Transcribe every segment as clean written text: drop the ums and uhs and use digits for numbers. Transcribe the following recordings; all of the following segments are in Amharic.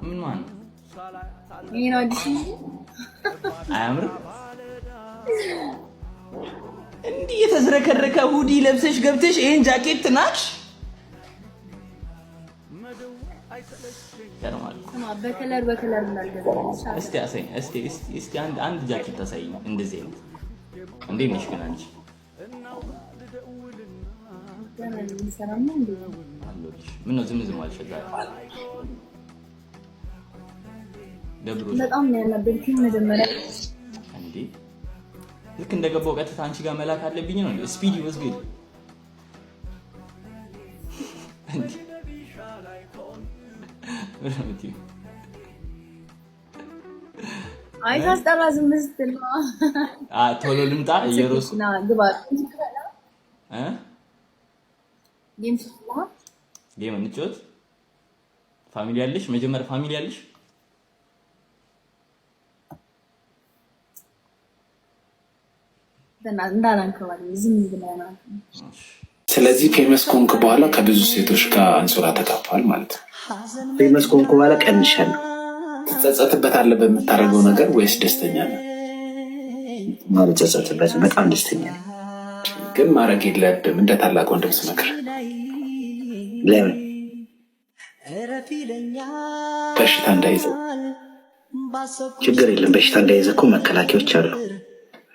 ምን ማን ይሄ ነው አዲስ አያምር እንዲህ የተዝረከረከ ሁዲ ለብሰሽ ገብተሽ ይሄን ጃኬት ናች ያረማል በከለር ምናልገዛለሽ እስቲ አንድ ጃኬት ታሳይኝ እንደዚህ አይነት እንዴት ነሽ ግን አንቺ ምን ነው ዝም አልሽ በጣም ነው ያናበልኩኝ መጀመሪያ እንዴ ልክ እንደገባው ቀጥታ አንቺ ጋር መላክ አለብኝ ነው ስፒዲ was good አይ ታስጠራ ዝም ስትል ነው ቶሎ ልምጣ እየሮስ ና ግባ ጌም እንጫወት ፋሚሊ ያለሽ መጀመሪያ ፋሚሊ ያለሽ ስለዚህ ፌመስ ኮንክ በኋላ ከብዙ ሴቶች ጋር አንሶላ ተካፋል ማለት ነው። ፌመስ ኮንክ በኋላ ቀንሻለሁ። ትጸጸትበታለህ በምታደርገው ነገር ወይስ ደስተኛ ነህ? ማለት ጸጸትበት በጣም ደስተኛ ነኝ፣ ግን ማድረግ የለብህም እንደ ታላቅ ወንድም ስመክር። ለምን በሽታ እንዳይዘው? ችግር የለም በሽታ እንዳይዘህ እኮ መከላከያዎች አሉ።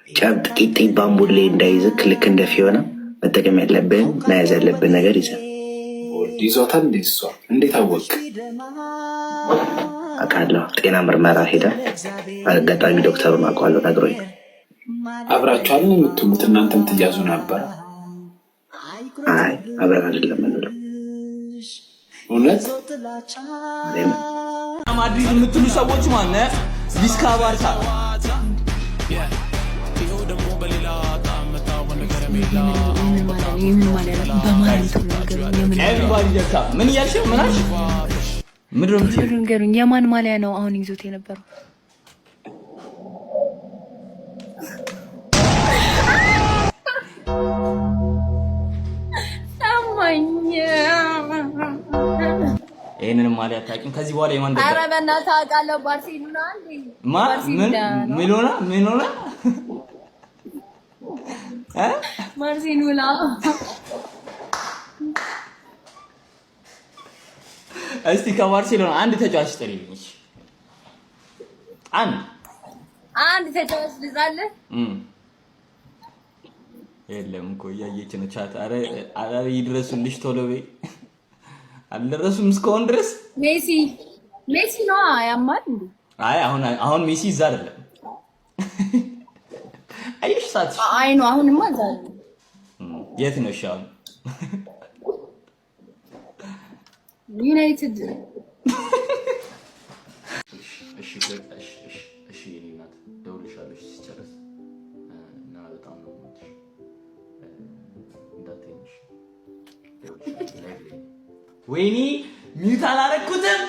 ጨብጥ ቂጤ ባምቡሌ እንዳይዝክ ልክ እንደ ፊዮና መጠቀም ያለብን መያዝ ያለብን ነገር ይዘህ ይዞታል። እንዴት አወቅ? አውቃለሁ። ጤና ምርመራ ሄዳ አጋጣሚ ዶክተሩን አውቀዋለሁ ነግሮኝ። አብራችኋል ነው የምትሉት? እናንተም ትያዙ ነበር? አይ አብረን አይደለም የምንለው። እውነት ማድሪድ የምትሉ ሰዎች ማነው ዲስካ ባርሳ ምን እያልሽ ምን አልሽ? ምንድነው የማን ማሊያ ነው አሁን ይዞት የነበረው? ይሄንን ማሊያ አታውቂም? ከዚህ በኋላ የማን ደጋ? ኧረ በእናትህ አውቃለሁ። ባርሴሎና አንዴ ምን ሆነ? ባርሴሎና እስቲ ከባርሴሎና አንድ ተጫዋች ጥሪልኝ። አንድ ተጫዋች ልዛለህ? የለም እኮ እያየች ነው ቻት። አረ ይድረሱልሽ ቶሎ በይ። አልደረሱም እስካሁን ድረስ። ሜሲ ነው ያማል እንዴ? አይ አሁን ሜሲ እዛ አይደለም። አይሽ ሳት አይ ነው አሁንማ እዛ አይደለም። የት ነው ሻው? ዩናይትድ። እሺ የኔ እናት ደውልሻለሁ ሲጨርስ እና በጣም ነው የምወድሽ። እንዳትነሽ ወይኔ ሚውት አላረኩትም።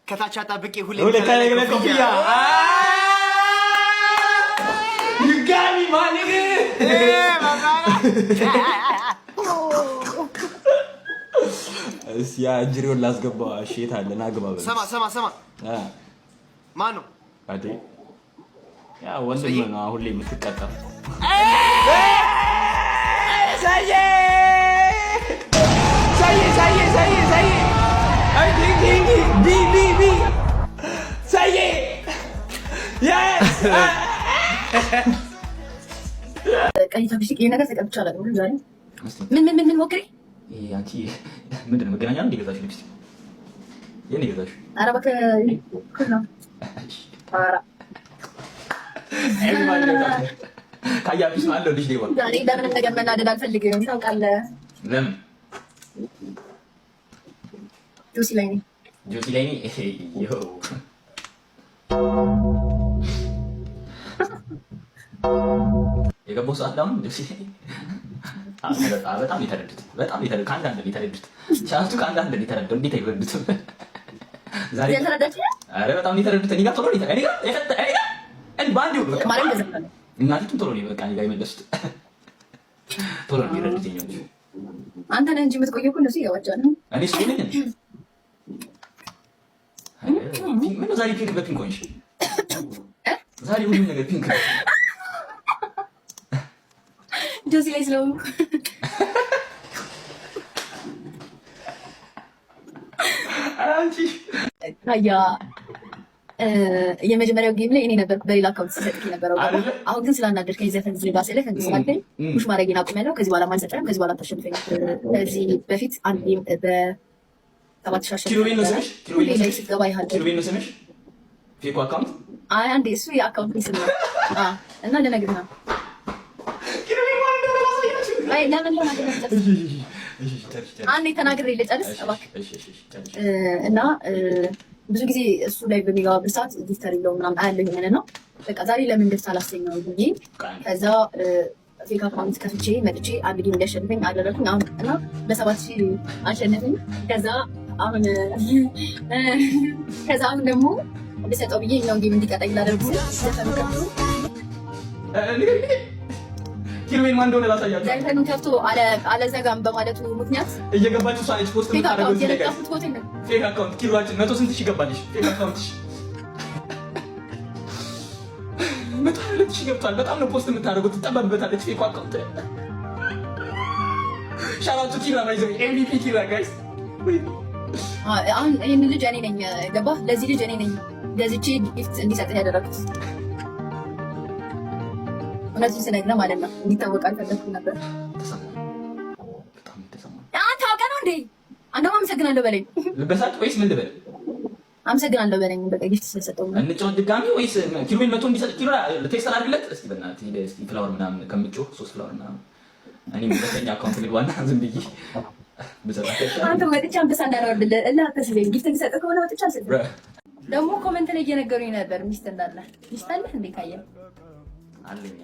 ከታቻታ በቂ ሁሌ ኮፍያ ይጋሚ ማለግ እስያ እጅሪውን ላስገባው። እሺ የታለና አግባብ ሰማ ማን ነው አዴ? ያ ወንድም ነው አሁን ላይ የምትቀጣው። ቀይ ታክሲ ነገር ተቀብቻለሁ። ዛሬ ምን ሞክሪ? አንቺ ምንድን ነው መገናኛ ነው እንደገዛሽ ልብስ የኔ ገዛሽ? ኧረ እባክህ ነው። ኧረ ካያብሽ ነው አለው ልጅ ደው ዛሬ ለምን ነገር መናደድ አልፈልግም። ታውቃለህ ለምን? ጆሲ ላይ ነኝ። ዮ የገባው ሰዓት አሁን ጆሲ በጣም የተረዱት ከአንዳንድ የተረዱት ቻንሱ ከአንዳንድ የተረዱት እንዴት አይረዱትም? ዛሬ ኧረ በጣም የተረዱት እኔ ጋር ቶሎ በአንዴው እናቲቱም ቶሎ በቃ እኔ ጋር የመለሱት ቶሎ ነው የሚረዱት። ኛዎች አንተ ነህ እንጂ የምትቆየው እኮ እነሱ ይገባቸዋል። እኔ እሱ ነኝ። ምነው ዛሬ ፒንክ በፒንክ ሆንሽ? ዛሬ ሁሉም ነገር ፒንክ ነው። ጆሲ ላይ ስለሆንኩ ታያ የመጀመሪያው ጌም ላይ እኔ ነበርኩ በሌላ አካውንት ሲሰጥክ የነበረው። አሁን ግን ስላናደድከኝ ዘፈን ዝጋ ስለህ እንስላልከኝ ሙሽ ማድረጌን አቁሜያለሁ። ከዚህ በኋላ አልሰጠህም። ከዚህ በኋላ አታሸንፈኝ። ከዚህ በፊት አንድ ጌም በ7 ሺህ ኪሎቤል ነው ስምሽ? ላይ ስትገባ ይሃል ኪሎቤል ነው ስምሽ? ፌክ አካውንት? አይ አንዴ እሱ የአካውንት ስም ነው እና ልነግርህ ነው። አይ ለምን ነው አንዴ ተናግሬ ልጨርስ እባክህ። እና ብዙ ጊዜ እሱ ላይ በሚገባበት ሰዓት ጊፍተር የለውም ምናምን አያለሁ የሆነ ነው። በቃ ዛሬ ለምን ደስ አላሰኘው ብዬ ከዛ ፌክ አካውንት ከፍቼ መጥቼ አንድ ጌም እንዲያሸንፈኝ አደረኩኝ። አሁን እና በ7,000 አሸነፈኝ። ከዛ አሁን ደግሞ እንድሰጠው ብዬ እኛውን ጌም እንዲቀጣኝ ላደርጉ ዘፈኑ ከፍቶ ኪሎሜን ማን እንደሆነ ላሳያችሁ። ዘፈኑን ከፍቶ አለዘጋም በማለቱ ምክንያት እየገባችሁ እሷ ነች ፖስት የምታደርገው ፌክ አካውንት ኪሎዋችን 100 ስንት ሺህ ገባልሽ? ፌክ አካውንትሽ 100 ሺህ ገብቷል። በጣም ነው ፖስት የምታደርገው። ትጠበብበታለች ፌክ አካውንት። ሻራቱ ኪራ ባይዘ ኤምቪፒ ኪራ ጋይስ። አሁን ይሄን ልጅ እኔ ነኝ ገባህ? ለዚህ ልጅ እኔ ነኝ ገዝቼ ጊፍት እንዲሰጥህ ያደረኩት። እውነቱን ስነግርህ ማለት ነው። እንዲታወቅ አልፈለኩም ነበር። አንተ አውቀህ ነው እንዴ? አንተማ አመሰግናለሁ በለኝ። ልበሳጭ ወይስ ምን ልበል? አመሰግናለሁ በለኝ። በቃ ጊፍት ስለሰጠው ነው። እንጫወት ድጋሚ ወይስ ኪሎሜን መቶ እንዲሰጥ ኪሎ ቴክስት አድርግለት እስቲ በእናትህ ሄደህ እስቲ ፍላወር ምናምን ከምጮህ 3 ፍላወር ምናምን እኔም ሁለተኛ አካውንት ልግባና ዝም ብዬ ብሰጣቸው አንተ ወጥቼ አንበሳ እንዳላወርድልህ እና አትስለኝ። ጊፍት እንዲሰጥ ከሆነ ወጥቼ አልሰጥም። ደግሞ ኮሜንት ላይ እየነገሩኝ ነበር ሚስት እንዳለ። ሚስት አለህ እንዴ? ካየህ አለኝ።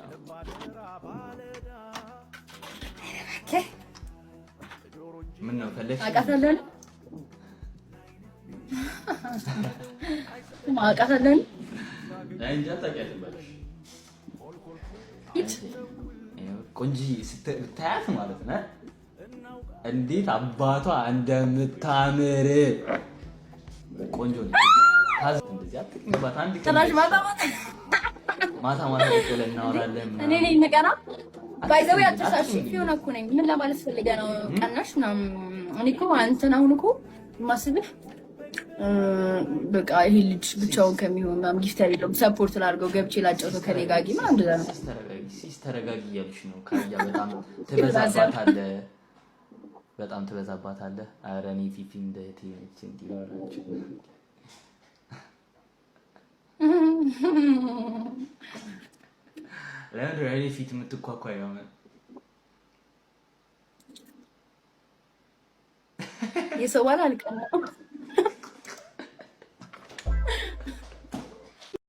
ምን ነው ፈለግሽ? አውቃታለሁ አውቃታለሁ። እንጃ ታውቂያለሽ። ቆንጆ ስታያት ማለት ነው እንዴት አባቷ እንደምታምር ቆንጆ ነው። እንደዚህ አትቅኝባት። አንድ ማታ ብለን እናወራለን። እኔ ነኝ ንቀና ባይዘው ያተሳሽ ፊዮና እኮ ነኝ። ምን ለማለት ፈልገህ ነው? ቀናሽ ምናምን እኔ እኮ አንተን አሁን እኮ የማስብህ በቃ ይሄ ልጅ ብቻውን ከሚሆን ምናምን ጊፍተር የለውም ሰፖርት ላድርገው ገብቼ ላጫውተው ከኔ ጋር ጊዜ ምናምን እንደዛ ነው። ተረጋጊ እያልሽ ነው። ካያ በጣም ትበዛባታለህ፣ በጣም ትበዛባታለህ። ኧረ እኔ ፊፊ እንደ እህቴ ነች እንዲሆናችሁ ለምን ራይሌ ፊት የምትኳኳይ ነው? የሰው ባል አልቀናም።